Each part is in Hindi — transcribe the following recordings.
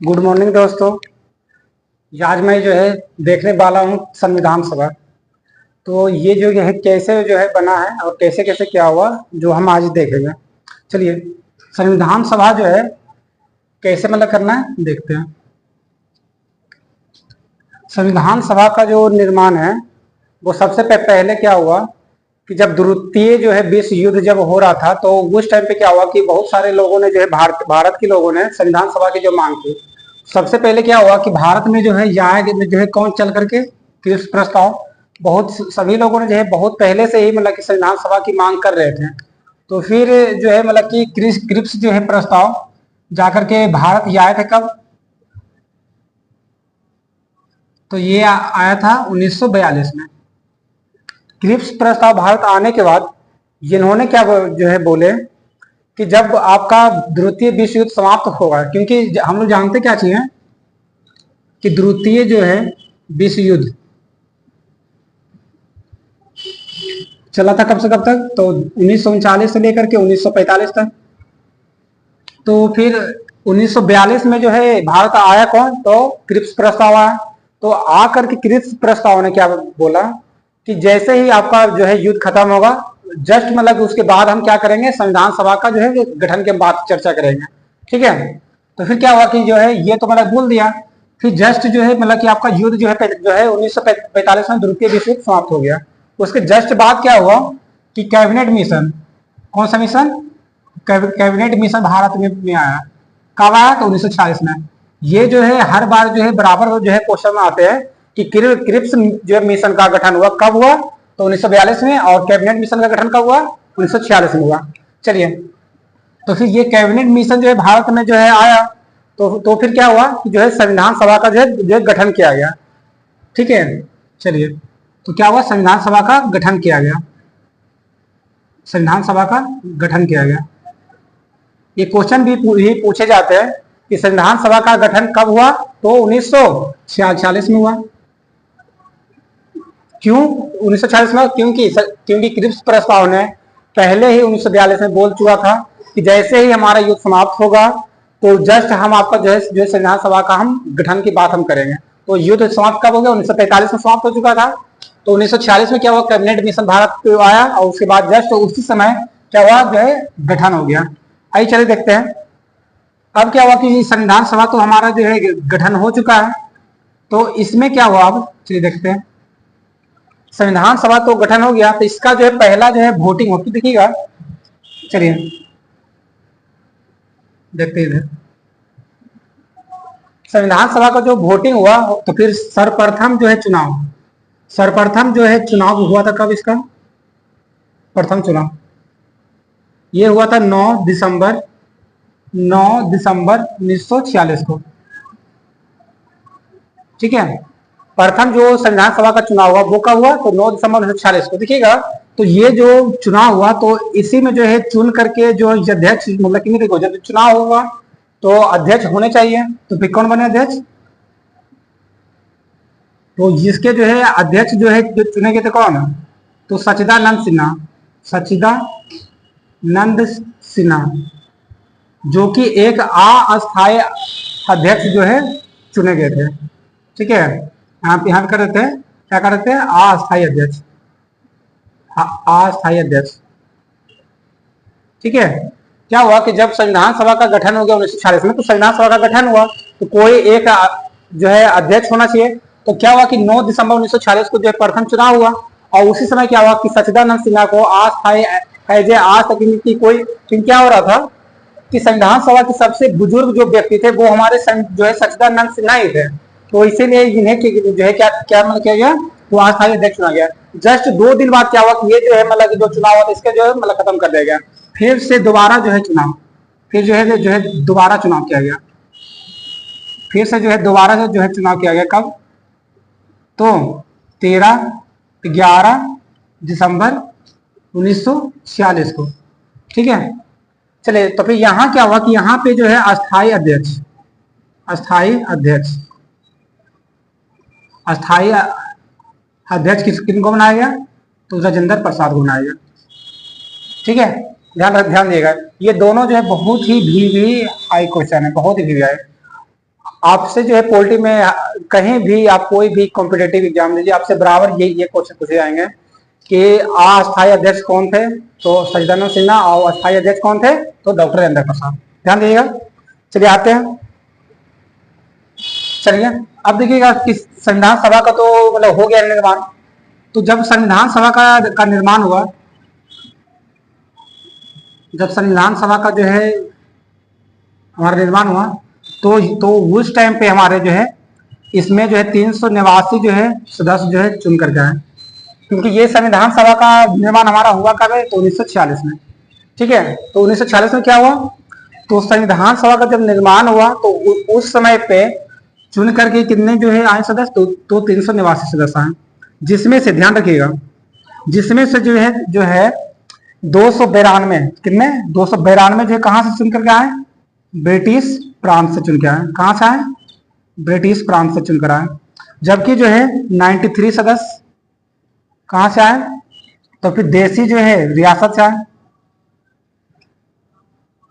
गुड मॉर्निंग दोस्तों। आज मैं जो है देखने वाला हूँ संविधान सभा। तो ये जो है कैसे जो है बना है और कैसे कैसे क्या हुआ जो हम आज देखेंगे। चलिए संविधान सभा जो है कैसे मतलब करना है देखते हैं। संविधान सभा का जो निर्माण है वो सबसे पहले क्या हुआ कि जब द्वितीय जो है विश्व युद्ध जब हो रहा था तो उस टाइम पे क्या हुआ कि बहुत सारे लोगों ने जो है भारत के लोगों ने संविधान सभा की जो मांग की। सबसे पहले क्या हुआ कि भारत में जो है यहाँ जो है कौन चल करके क्रिप्स प्रस्ताव बहुत सभी लोगों ने जो है बहुत पहले से ही मतलब कि संविधान सभा की मांग कर रहे थे। तो फिर जो है मतलब कि क्रिप्स जो है प्रस्ताव जाकर के भारत ये आए थे कब। तो ये आया था 1942 में। क्रिप्स प्रस्ताव भारत आने के बाद इन्होंने क्या जो है बोले कि जब आपका द्वितीय विश्व युद्ध समाप्त होगा, क्योंकि हम लोग जानते क्या चाहिए कि द्वितीय जो है विश्व युद्ध चला था कब से कब तक, तो 1939 से लेकर के 1945 तक। तो फिर 1942 में जो है भारत आया कौन, तो क्रिप्स प्रस्ताव आया। तो आकर के क्रिप्स प्रस्ताव ने क्या बोला कि जैसे ही आपका जो है युद्ध खत्म होगा जस्ट मतलब उसके बाद हम क्या करेंगे संविधान सभा का जो है गठन के बाद चर्चा करेंगे। ठीक है। तो फिर क्या हुआ कि जो है ये तो मतलब बोल दिया। फिर जस्ट जो है मतलब कि आपका युद्ध जो है 1945 में द्वितीय विश्व युद्ध समाप्त हो गया। उसके जस्ट बाद क्या हुआ कि कैबिनेट मिशन, कौन सा मिशन, कैबिनेट मिशन भारत में आया। कब आया, तो 1946 में। ये जो है हर बार जो है बराबर जो है क्वेश्चन में आते हैं कि क्रिप्स जो मिशन का गठन हुआ कब हुआ, तो 1942 में। और कैबिनेट मिशन का गठन कब हुआ, 1946 में हुआ। चलिए तो फिर ये कैबिनेट मिशन जो है भारत में जो है आया। तो फिर क्या हुआ कि जो है संविधान सभा का जो है गठन किया गया। ठीक है। चलिए तो क्या हुआ, संविधान सभा का गठन किया गया। संविधान सभा का गठन किया गया। ये क्वेश्चन भी पूछे जाते हैं कि संविधान सभा का गठन कब हुआ, तो 1946 में हुआ। क्यों 1946 में, क्योंकि क्रिप्स प्रस्ताव ने पहले ही 1942 में बोल चुका था कि जैसे ही हमारा युद्ध समाप्त होगा तो जस्ट हम आपका जो है संविधान सभा का हम गठन की बात हम करेंगे। तो युद्ध समाप्त कब हो गया, 1945 में समाप्त हो चुका था। तो 1946 में क्या हुआ, कैबिनेट मिशन भारत पे आया और उसके बाद जस्ट उसी समय क्या हुआ जो है गठन हो गया। आइए चलिए देखते हैं अब क्या हुआ कि संविधान सभा तो हमारा जो है गठन हो चुका है। तो इसमें क्या हुआ, अब चलिए देखते हैं। संविधान सभा तो गठन हो गया, तो इसका जो है पहला जो है वोटिंग होती देखिएगा। चलिए देखते हैं इधर संविधान सभा का जो वोटिंग हुआ। तो फिर सर्वप्रथम जो है सर्वप्रथम जो है चुनाव हुआ था कब, इसका प्रथम चुनाव ये हुआ था 9 दिसंबर 1946 को। ठीक है। प्रथम जो संविधान सभा का चुनाव हुआ वो कब हुआ, तो 9 दिसंबर 1946 को देखिएगा। तो ये जो चुनाव हुआ तो इसी में जो है चुन करके जो अध्यक्ष मतलब कि देखो जब चुनाव होगा तो अध्यक्ष होने चाहिए। तो फिर कौन बने अध्यक्ष, तो जिसके जो है अध्यक्ष जो है जो चुनेंगे तो कौन, तो सच्चिदानंद सिन्हा जो कि एक अस्थायी अध्यक्ष जो है चुने गए थे। ठीक है। यहाँ कर देते हैं, क्या कर देते हैं, अस्थायी अध्यक्ष, अस्थायी अध्यक्ष। ठीक है। क्या हुआ कि जब संविधान सभा का गठन हो गया 1946 में, तो संविधान सभा का गठन हुआ तो कोई एक जो है अध्यक्ष होना चाहिए। तो क्या हुआ कि 9 दिसंबर 1946 को जो है प्रथम चुनाव हुआ और उसी समय क्या हुआ कि सच्चिदानंद सिन्हा को अस्थायी आज तक की कोई क्या हो रहा था कि संविधान सभा के सबसे बुजुर्ग जो व्यक्ति थे वो हमारे जो है सच्चिदानंद सिन्हा ही थे। तो इसीलिए इन्हें जो है क्या क्या मतलब किया गया, तो अस्थायी अध्यक्ष चुना गया। जस्ट 2 दिन बाद क्या हुआ कि ये जो है मतलब जो चुनाव हुआ इसके जो है मतलब खत्म कर दिया गया। फिर से दोबारा जो है चुनाव, फिर जो है दोबारा चुनाव किया गया। फिर से जो है दोबारा जो है चुनाव किया गया कब, तो 11 दिसंबर 1946 को। ठीक है। चलिए तो फिर यहाँ क्या हुआ कि यहाँ पे जो है अस्थायी अध्यक्ष किनको बनाया गया, तो राजेंद्र प्रसाद को बनाया गया। ठीक है। ध्यान दिएगा, ये दोनों जो है बहुत ही भी हाई क्वेश्चन है, बहुत ही भी है। आपसे जो है पोल्ट्री में कहीं भी आप कोई भी कॉम्पिटेटिव एग्जाम दीजिए, आपसे बराबर ये क्वेश्चन पूछे जाएंगे कि अस्थायी अध्यक्ष कौन थे, तो सचिदानंद सिन्हा, और अस्थायी अध्यक्ष कौन थे, तो डॉक्टर राजेंद्र प्रसाद। ध्यान दीजिएगा। चलिए आते हैं। चलिए अब देखिएगा कि संविधान सभा का तो मतलब हो गया निर्माण। तो जब संविधान सभा का निर्माण हुआ, जब संविधान सभा का जो है हमारा निर्माण हुआ, तो उस टाइम पे हमारे जो है इसमें जो है 389 जो है सदस्य जो है चुन करके आए, क्योंकि ये संविधान सभा का निर्माण हमारा हुआ कब है, तो 1946 में। ठीक है, तो 1946 में क्या हुआ, तो संविधान सभा का जब निर्माण हुआ तो उस समय पे चुन करके कितने जो है आए सदस्य, तो 389 सदस्य आए, जिसमें से ध्यान रखिएगा, जिसमें से जो है 292, कितने 292 जो है कहां से चुन करके आए, ब्रिटिश प्रांत से चुन के आए। कहां से आए, ब्रिटिश प्रांत से चुनकर आए। जबकि जो है 93 सदस्य कहां से आए, तो फिर देसी जो है रियासत से आए,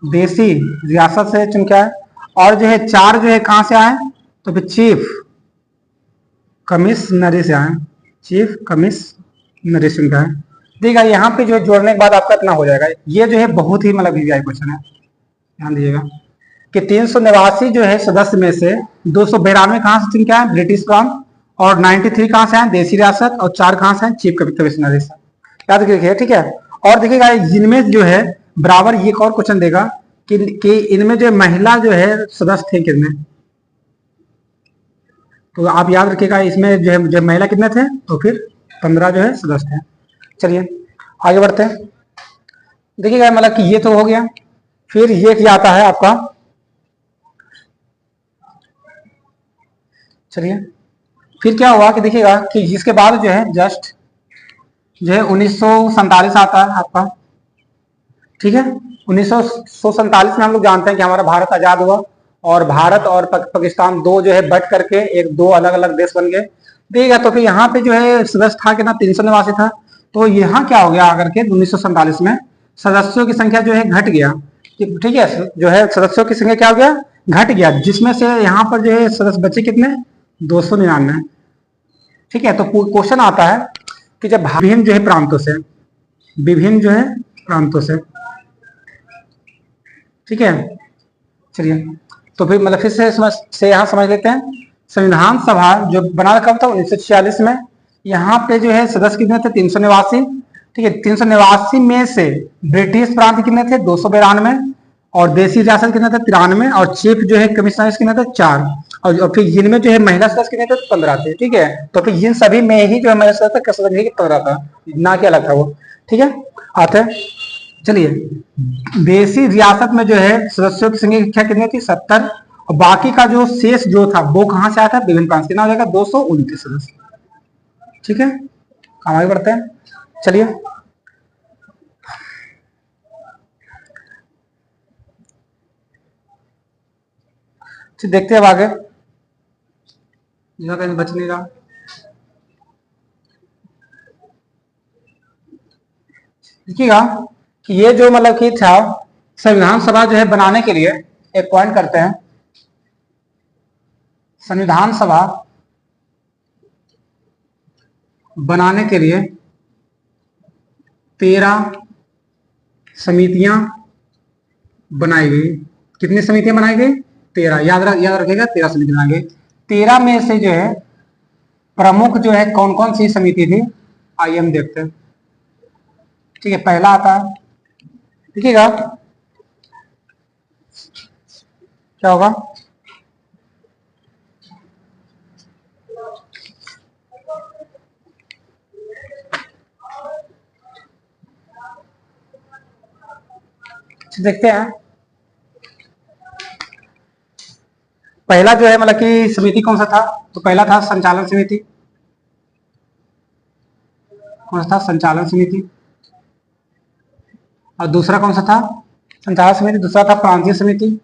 देसी रियासत से चुन के आए। और जो है 4 जो है कहां से आए, तो फिर चीफ कमिश्नरी से आए, चीफ कमिश्नरी से चुन के आए। देखिएगा यहाँ पे जो जोड़ने के बाद आपका इतना हो जाएगा। ये जो है बहुत ही मतलब वीवीआई क्वेश्चन है, ध्यान दीजिएगा कि 389 जो है सदस्य में से 292 कहां से चुन के आए, ब्रिटिश प्रांत, और 93 कहां से आए, देसी रियासत, और 4 कहां से आए, चीफ कमिश्नरी से। याद रखिए, ठीक है। और देखिएगा इनमें जो है बराबर ये और क्वेश्चन देगा कि इनमें जो महिला जो है सदस्य थे कितने, तो आप याद रखिएगा इसमें जो महिला कितने थे, तो फिर 15 जो है सदस्य थे। चलिए आगे बढ़ते हैं। देखिएगा मतलब कि ये तो हो गया। फिर ये क्या आता है आपका, चलिए फिर क्या हुआ कि देखिएगा कि जिसके बाद जो है जस्ट जो है 1947 आता है आपका। ठीक है, 1947 में हम लोग जानते हैं कि हमारा भारत आजाद हुआ, और भारत और पाकिस्तान दो जो है बट करके एक दो अलग अलग देश बन गए। देखिएगा तो फिर यहाँ पे जो है सदस्य था कितना, 389 था। तो यहाँ क्या हो गया आकर के 1947 में सदस्यों की संख्या जो है घट गया। ठीक है, जो है सदस्यों की संख्या क्या हो गया, घट गया, जिसमें से यहाँ पर जो है सदस्य बचे कितने, 299। ठीक है, तो क्वेश्चन आता है कि जब विभिन्न जो है प्रांतों से, विभिन्न जो है प्रांतों से, ठीक है, चलिए तो फिर मतलब फिर से यहाँ समझ लेते हैं। संविधान सभा जो बना कब था, 1946 में। यहाँ पे जो है सदस्य कितने थे, 389। ठीक है, 389 में से ब्रिटिश प्रांत कितने थे, 292, और देसी रियासत कितने थे, 93, और चीफ जो है कमिश्नर कितने थे, 4, और फिर जिनमें जो है महिला सदस्य कितने थे, 15 थे। ठीक है, तो फिर इन सभी में ही जो है महिला सदस्य 15 था, ना कि अलग था वो। ठीक है, आते हैं। चलिए देसी रियासत में जो है सदस्यों की संख्या कितनी थी, 70, और बाकी का जो शेष जो था वो कहां से आया था, विभिन्न प्रांत। कितना हो जाएगा, 229 सदस्य। ठीक है, आगे बढ़ते हैं। चलिए देखते हैं अब आगे, कहीं बच नहीं रहा। देखिएगा कि ये जो मतलब कि था संविधान सभा जो है बनाने के लिए एक पॉइंट करते हैं। संविधान सभा बनाने के लिए 13 समितियां बनाई गई। कितनी समितियां बनाई गई, 13। याद रखिएगा 13 समिति बनाई गई। 13 में से जो है प्रमुख जो है कौन कौन सी समिति थी, आइए हम देखते हैं। ठीक है, पहला आता है, देखिएगा क्या होगा, देखते हैं। पहला जो है मतलब कि समिति कौन सा था, तो पहला था संचालन समिति। कौन सा था, संचालन समिति। और दूसरा कौन सा था, संचालन समिति, दूसरा था प्रांतीय समिति।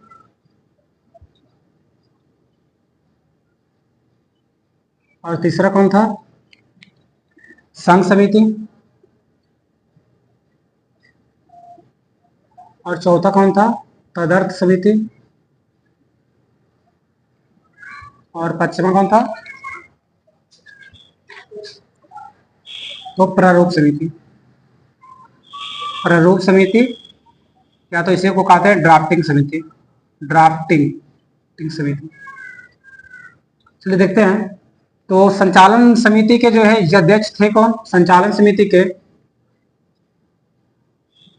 और तीसरा कौन था, संघ समिति। और चौथा कौन था, तदर्थ समिति। और पश्चिमा कौन था? तो प्रारूप समिति। प्रारूप समिति या तो इसे को कहते हैं ड्राफ्टिंग समिति, ड्राफ्टिंग समिति। चलिए देखते हैं। तो संचालन समिति के जो है अध्यक्ष थे कौन? संचालन समिति के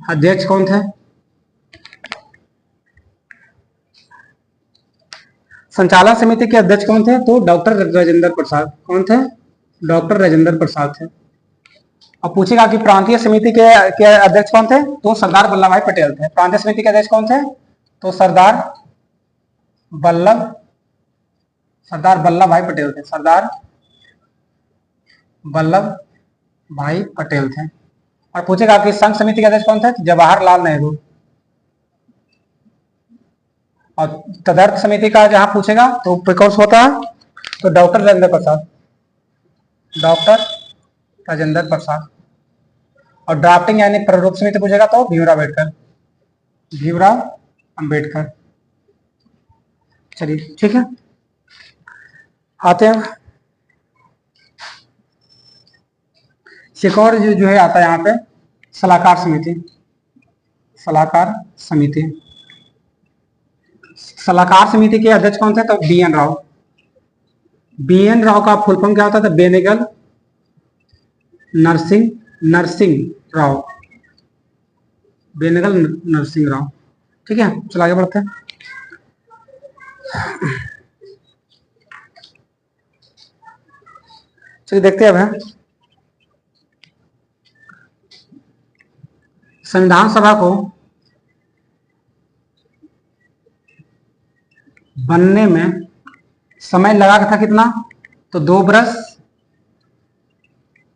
अध्यक्ष कौन थे? संचालन समिति के अध्यक्ष कौन थे? तो डॉक्टर राजेंद्र प्रसाद। कौन थे? डॉक्टर राजेंद्र प्रसाद थे। अब पूछेगा कि प्रांतीय समिति के अध्यक्ष कौन थे? तो सरदार वल्लभ भाई पटेल थे। प्रांतीय समिति के अध्यक्ष कौन थे? तो सरदार वल्लभ भाई पटेल थे। सरदार वल्लभ भाई पटेल थे। और पूछेगा कि संघ समिति के अध्यक्ष कौन थे? जवाहरलाल नेहरू। और तदर्थ समिति का जहां पूछेगा तो कौन होता है? तो डॉक्टर राजेंद्र प्रसाद, डॉक्टर राजेंद्र प्रसाद। और ड्राफ्टिंग यानी प्रारूप समिति पूछेगा तो भीमराव अंबेडकर। चलिए ठीक है, आते हैं एक और जो है आता है यहाँ पे सलाहकार समिति। सलाहकार समिति के अध्यक्ष कौन थे? तो बी.एन. राव। बी.एन. राव का फुल फॉर्म क्या होता था? बेनेगल नरसिंह राव। बेनेगल नरसिंह राव। ठीक है, चलो आगे बढ़ते हैं। चलिए देखते हैं अब संविधान सभा को बनने में समय लगा था कितना? तो 2 बरस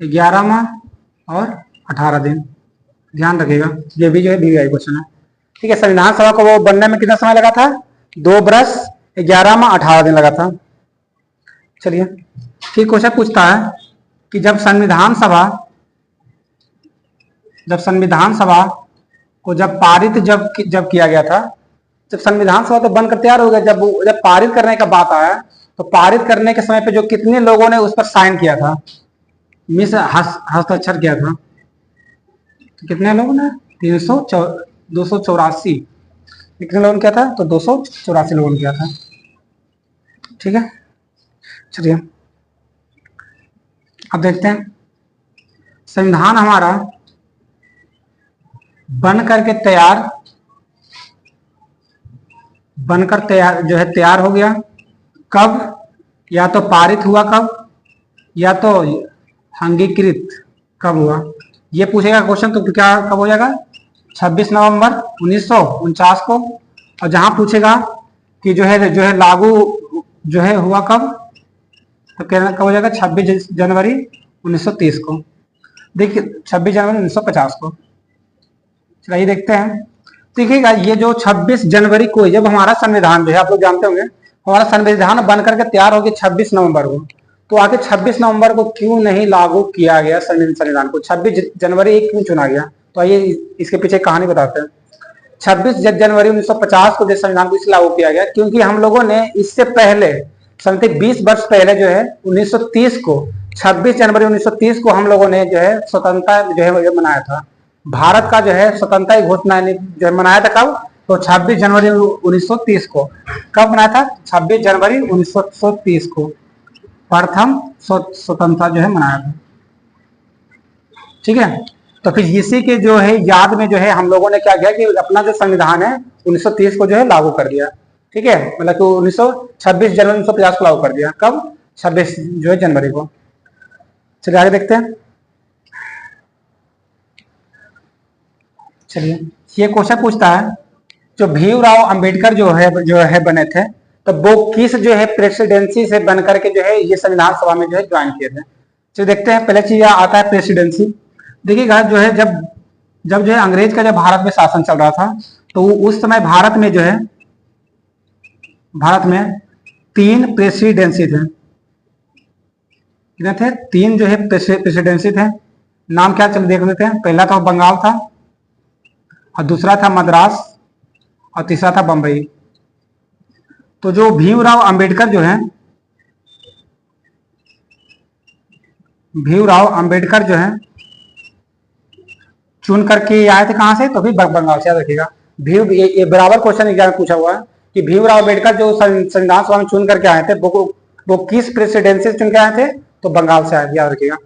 11 माह और 18 दिन। ध्यान रखिएगा, ये भी जो है वीवीआई क्वेश्चन है। ठीक है, संविधान सभा को वो बनने में कितना समय लगा था? 2 बरस 11 माह 18 दिन लगा था। चलिए ठीक, क्वेश्चन पूछता है कि जब संविधान सभा को पारित जब किया गया था, जब संविधान सभा तो बनकर तैयार हो गया, जब पारित करने का बात आया तो पारित करने के समय पे जो कितने लोगों ने उस पर साइन किया था, हस्ताक्षर किया था? तो कितने लोगों ने? 284। कितने लोगों ने किया था? तो 284 लोगों ने किया था। ठीक है, चलिए अब देखते हैं। संविधान हमारा बनकर तैयार हो गया कब? या तो पारित हुआ कब, या तो अंगीकृत कब हुआ? ये पूछेगा क्वेश्चन, तो क्या कब हो जाएगा? 26 नवंबर 1949 को। और जहां पूछेगा कि जो है लागू जो है हुआ कब, तो कहना कब हो जाएगा? 26 जनवरी 1930 को। देखिए 26 जनवरी 1950 को। चलिए देखते हैं। देखिएगा, ये जो 26 जनवरी को जब हमारा संविधान जो है, आप लोग जानते होंगे, हमारा संविधान बन करके तैयार हो गया 26 नवंबर को, तो आगे 26 नवंबर को क्यों नहीं लागू किया गया संविधान को? 26 जनवरी क्यों चुना गया? तो आइए इसके पीछे कहानी बताते हैं। 26 जनवरी 1950 को जो संविधान को इसलिए लागू किया गया क्योंकि हम लोगों ने इससे पहले 20 वर्ष पहले जो है 1930 को, 26 जनवरी 1930 को हम लोगों ने जो है स्वतंत्रता जो है मनाया था। भारत का जो है स्वतंत्रता की घोषणा जो मनाया था कब? तो 26 जनवरी 1930 को। कब मनाया था? 26 जनवरी 1930 को प्रथम स्वतंत्रता जो है मनाया था। ठीक है, तो फिर इसी के जो है याद में जो है हम लोगों ने क्या किया कि अपना जो संविधान है 1930 को जो है लागू कर दिया। ठीक है, मतलब कि 26 जनवरी 1950 को लागू कर दिया। कब? 26 जो है जनवरी को। चलिए आगे देखते हैं। चलिए, ये क्वेश्चन पूछता है जो भीमराव अंबेडकर जो है बने थे, तो वो किस जो है प्रेसिडेंसी से बन करके जो है ये संविधान सभा में जो है ज्वाइन किए थे। चलिए देखते हैं। पहले चीज आता है प्रेसिडेंसी। देखिएगा, जो है जब जो है अंग्रेज का जब भारत में शासन चल रहा था, तो उस समय भारत में 3 प्रेसिडेंसी थे। कितने थे? 3 जो है प्रेसिडेंसी थे। नाम क्या, चल देख लेते हैं। पहला तो बंगाल था, और दूसरा था मद्रास, और तीसरा था बंबई। तो जो भीमराव अंबेडकर जो है भीमराव अंबेडकर जो है चुन करके आए थे कहां से, तो फिर बंगाल से, याद रखिएगा। भीम ये बराबर क्वेश्चन एग्जाम में पूछा हुआ है कि भीमराव अंबेडकर जो संविधान सभा में चुन करके आए थे वो किस प्रेसिडेंसी से चुन के आए थे, तो बंगाल से आए थे, याद रखिएगा।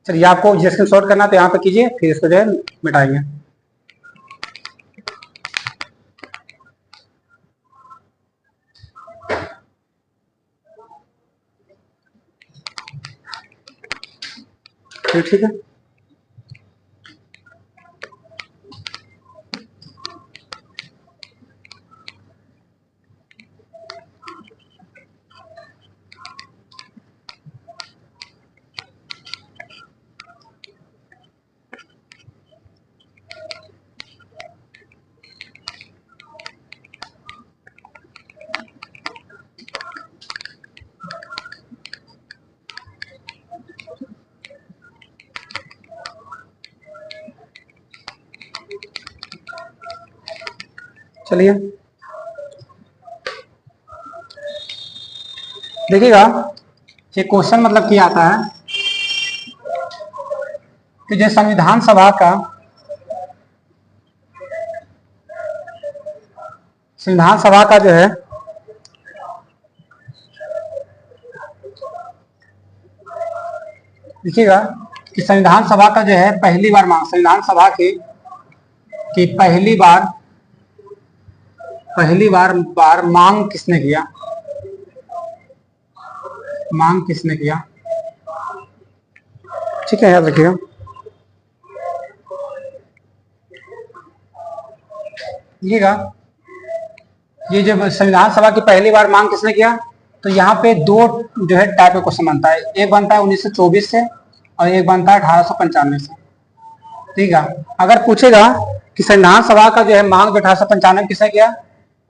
चलिए आपको स्क्रीन शॉट करना तो यहाँ पे कीजिए, फिर इसको जो है मिटाएंगे। ठीक है, चलिए देखिएगा, ये क्वेश्चन मतलब क्या आता है कि जो संविधान सभा का जो है देखिएगा कि संविधान सभा का जो है पहली बार मांग, संविधान सभा की पहली बार मांग किसने किया, मांग किसने किया, ठीक है, याद रखिएगा। देखिएगा ये जब संविधान सभा की पहली बार मांग किसने किया, तो यहाँ पे दो जो है टाइप का क्वेश्चन बनता है, एक बनता है 1924 से और एक बनता है 1895 से, ठीक है। अगर पूछेगा कि संविधान सभा का जो है मांग 1895 किसने किया,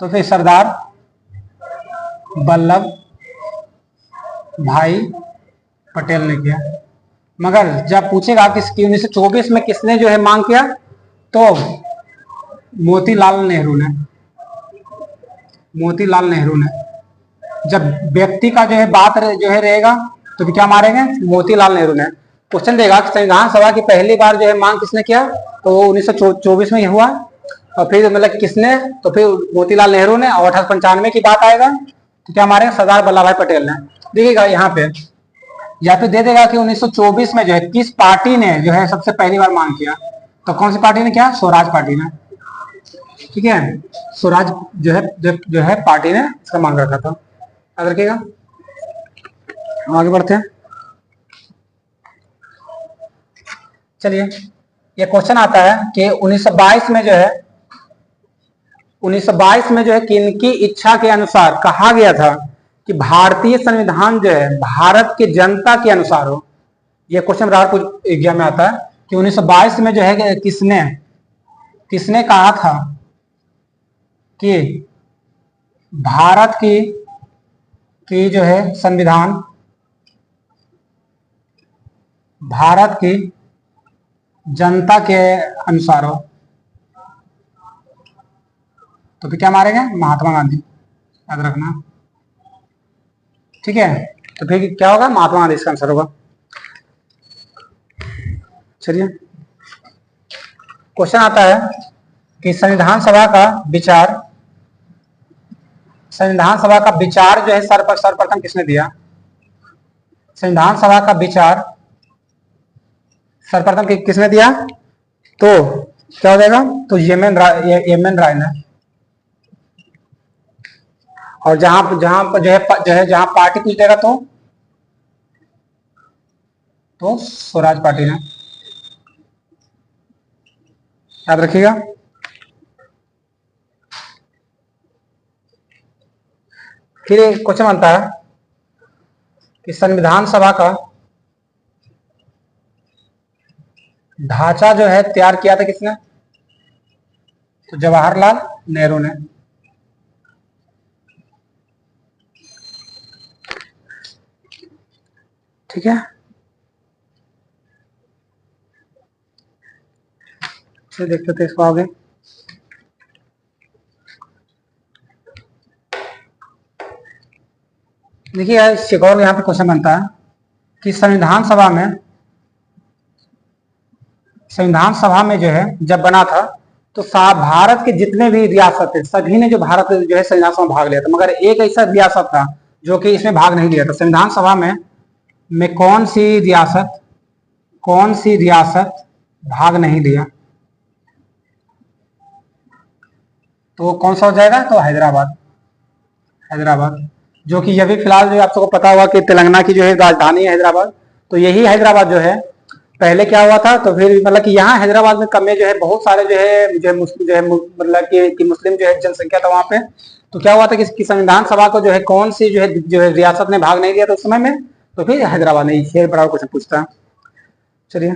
तो फिर सरदार वल्लभ भाई पटेल ने किया। मगर जब पूछेगा कि 1924 में किसने जो है मांग किया, तो मोतीलाल नेहरू ने, जब व्यक्ति का जो है बात जो है रहेगा तो क्या मारेंगे, मोतीलाल नेहरू ने। क्वेश्चन देगा कि संविधान सभा की पहली बार जो है मांग किसने किया, तो वो 1924 में हुआ, और फिर मतलब किसने, तो फिर मोतीलाल नेहरू ने, और 1895 की बात आएगा तो क्या मारेंगे, सरदार वल्लभ भाई पटेल ने। देखिएगा यहाँ पे या फिर दे देगा कि 1924 में जो है किस पार्टी ने जो है सबसे पहली बार मांग किया, तो कौन सी पार्टी ने किया, स्वराज पार्टी ने, ठीक है, स्वराज जो है पार्टी ने इसका मांग रखा था, याद रखिएगा। आगे बढ़ते हैं। चलिए ये क्वेश्चन आता है कि 1922 में जो है 1922 में जो है किनकी इच्छा के अनुसार कहा गया था कि भारतीय संविधान जो है भारत की जनता के अनुसार हो। यह क्वेश्चन कुछ एग्जाम में आता है कि 1922 में जो है किसने कहा था कि भारत की जो है संविधान भारत की जनता के अनुसार हो, तो फिर क्या मारेंगे, महात्मा गांधी, याद रखना, ठीक है। तो फिर क्या होगा, महात्मा गांधी इसका आंसर होगा। चलिए क्वेश्चन आता है कि संविधान सभा का विचार जो है सर्वप्रथम किसने दिया, संविधान सभा का विचार सर्वप्रथम किसने दिया, तो क्या हो जाएगा, तो एम एन राय ने। और जहां जो है जहां पार्टी पूछ देगा तो स्वराज पार्टी ने, याद रखिएगा। फिर एक क्वेश्चन बनता है कि संविधान सभा का ढांचा जो है तैयार किया था किसने, तो जवाहरलाल नेहरू ने, ठीक है। देखते थे इसको आगे। देखिए एक और यहाँ पे क्वेश्चन बनता है कि संविधान सभा में संविधान सभा में जो है जब बना था तो भारत के जितने भी रियासत थे सभी ने जो भारत जो है संविधान सभा में भाग लिया था, मगर एक ऐसा रियासत था जो कि इसमें भाग नहीं लिया था। संविधान सभा में कौन सी रियासत भाग नहीं लिया? तो कौन सा हो जाएगा? तो हैदराबाद, जो कि अभी फिलहाल जो आप सबको पता होगा कि तेलंगाना की जो है राजधानी है हैदराबाद। तो यही हैदराबाद जो है पहले क्या हुआ था, तो फिर मतलब कि यहाँ हैदराबाद में कम में जो है बहुत सारे मतलब कि मुस्लिम जो है जनसंख्या था वहां पे। तो क्या हुआ था कि संविधान सभा को जो है कौन सी जो है रियासत ने भाग नहीं लिया था उस समय में, तो फिर हैदराबाद ने। ये बड़ा क्वेश्चन पूछता है। चलिए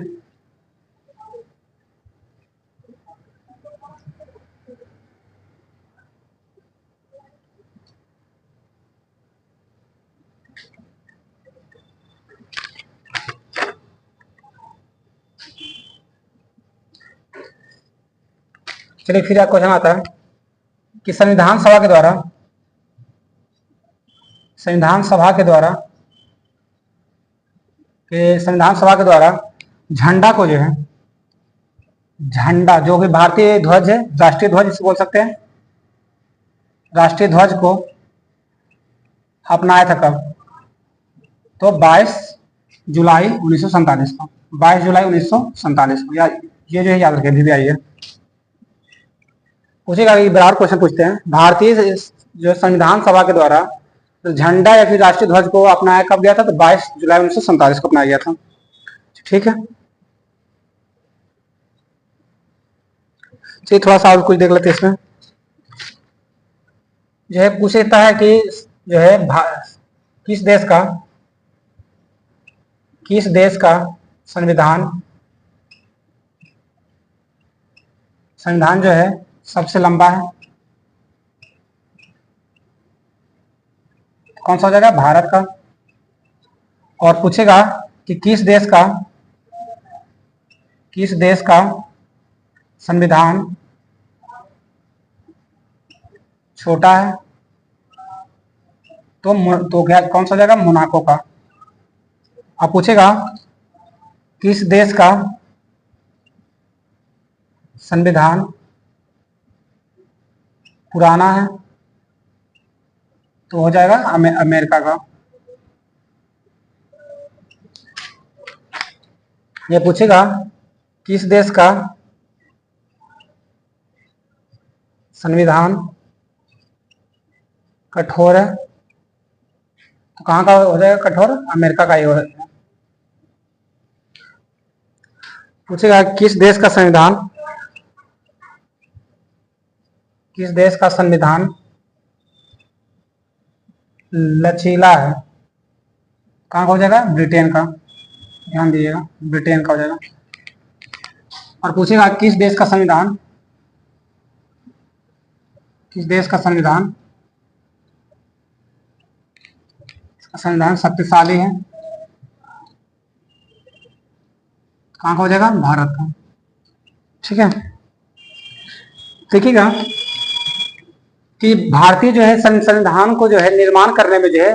फिर एक क्वेश्चन आता है कि संविधान सभा के द्वारा झंडा को जो है, झंडा जो कि भारतीय ध्वज है, राष्ट्रीय ध्वज जिसे बोल सकते हैं, राष्ट्रीय ध्वज को अपनाया था कब? तो 22 जुलाई 1947 को। 22 जुलाई 1947 को। या ये जो है याद रखें, भी आई है। पूछेगा, बराबर क्वेश्चन पूछते हैं, भारतीय जो संविधान सभा के द्वारा तो झंडा या फिर राष्ट्रीय ध्वज को अपनाया कब गया था? तो 22 जुलाई 1947 को अपनाया गया था। ठीक है, चलिए थोड़ा सा और कुछ देख लेते हैं। इसमें जो है पूछता है कि जो है किस देश का संविधान जो है सबसे लंबा है? कौन सा हो जाएगा? भारत का। और पूछेगा कि किस देश का संविधान छोटा है? तो क्या कौन सा हो जाएगा? मोनाको का। अब पूछेगा किस देश का संविधान पुराना है? तो हो जाएगा अमेरिका का। ये पूछेगा किस देश का संविधान कठोर है? तो कहाँ का हो जाएगा कठोर? अमेरिका का ही हो जाएगा। पूछेगा किस देश का संविधान लचीला है? कहाँ का हो जाएगा? ब्रिटेन का। ध्यान दीजिएगा, ब्रिटेन का हो जाएगा। और पूछेगा किस देश का संविधान शक्तिशाली है? कहाँ का हो जाएगा? भारत का। ठीक है, देखिएगा कि भारतीय जो है संविधान को जो है निर्माण करने में जो है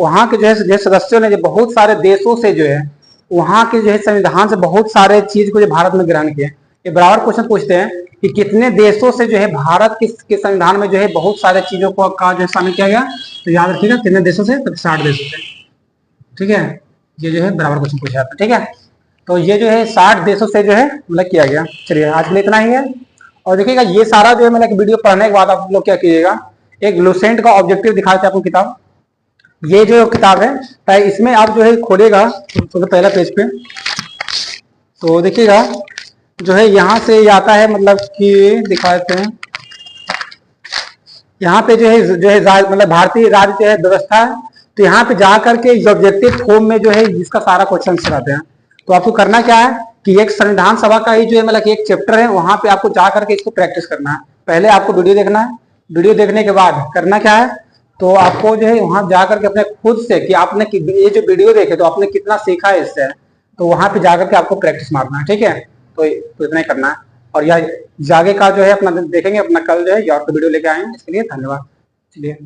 वहां के जो है सदस्यों ने जो बहुत सारे देशों से जो है वहां के जो है संविधान से बहुत सारे चीज को जो भारत में ग्रहण किया। ये बराबर क्वेश्चन पूछते हैं कि कितने देशों से जो है भारत के संविधान में जो है बहुत सारे चीजों को का जो शामिल किया गया? तो याद रखिएगा कितने देशों से? तो 60 देशों से। ठीक है, ये जो है बराबर क्वेश्चन पूछा जाता है। ठीक है, तो ये जो है 60 देशों से जो है मतलब किया गया। चलिए आज के लिए इतना ही है। और देखिएगा ये सारा जो है मतलब वीडियो पढ़ने के बाद आप लोग क्या कीजिएगा, एक लुसेंट का ऑब्जेक्टिव दिखा देते हैं आपको किताब। ये जो किताब है इसमें आप जो है खोलेगा तो पहला पेज पे, तो देखिएगा जो है यहाँ से आता है मतलब कि दिखा देते हैं। यहाँ पे जो है मतलब भारतीय राज्य जो है व्यवस्था है। तो यहाँ पे जा करके ऑब्जेक्टिव फॉर्म में जो है इसका सारा क्वेश्चन आते हैं। तो आपको करना क्या है कि एक संविधान सभा का ही जो है मतलब एक चैप्टर है, वहां पे आपको जा करके इसको प्रैक्टिस करना है। पहले आपको वीडियो देखना है, वीडियो देखने के बाद करना क्या है, तो आपको जो है वहां जा करके अपने खुद से कि आपने ये जो वीडियो देखे तो आपने कितना सीखा है इससे, तो वहां पे जाकर के आपको प्रैक्टिस मारना है। ठीक है, तो इतना ही करना है। और यह जागे का जो है अपना देखेंगे, अपना कल जो है और वीडियो लेके आएंगे। इसके लिए धन्यवाद। चलिए।